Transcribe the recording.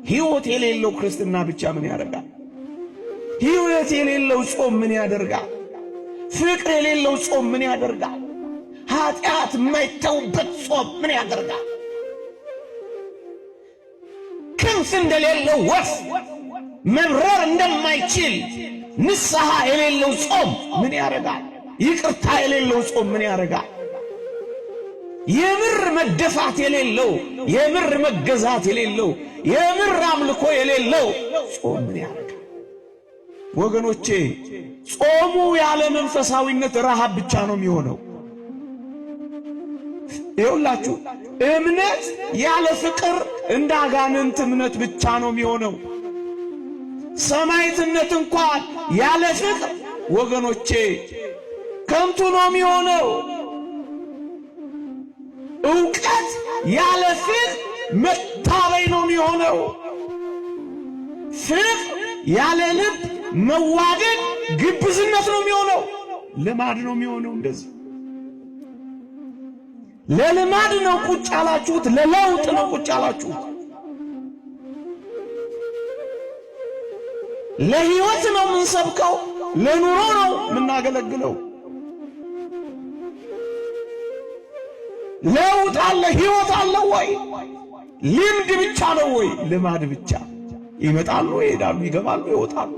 ሕይወት የሌለው ክርስትና ብቻ ምን ያደርጋል? ሕይወት የሌለው ጾም ምን ያደርጋል? ፍቅር የሌለው ጾም ምን ያደርጋል? ኃጢአት የማይተውበት ጾም ምን ያደርጋል? ክንፍ እንደሌለው ወፍ መብረር እንደማይችል ንስሐ የሌለው ጾም ምን ያደርጋል? ይቅርታ የሌለው ጾም ምን ያደርጋል? የምር መደፋት የሌለው፣ የምር መገዛት የሌለው፣ የምር አምልኮ የሌለው ጾም ምን ያደርጋል? ወገኖቼ ጾሙ ያለ መንፈሳዊነት ረሃብ ብቻ ነው የሚሆነው። ይኸውላችሁ እምነት ያለ ፍቅር እንደ አጋንንት እምነት ብቻ ነው የሚሆነው። ሰማዕትነት እንኳን ያለ ፍቅር ወገኖቼ ከንቱ ነው የሚሆነው። ዕውቀት ያለ ፍቅር መታበይ ነው የሚሆነው። ፍቅር ያለ ልብ መዋደድ ግብዝነት ነው የሚሆነው። ልማድ ነው የሚሆነው። እንደዚህ ለልማድ ነው ቁጭ ያላችሁት፣ ለለውጥ ነው ቁጭ ያላችሁት። ለሕይወት ነው የምንሰብከው፣ ለኑሮ ነው የምናገለግለው። ለውጥ አለ፣ ሕይወት አለ ወይ? ልምድ ብቻ ነው ወይ? ልማድ ብቻ። ይመጣሉ፣ ይሄዳሉ፣ ይገባሉ፣ ይወጣሉ።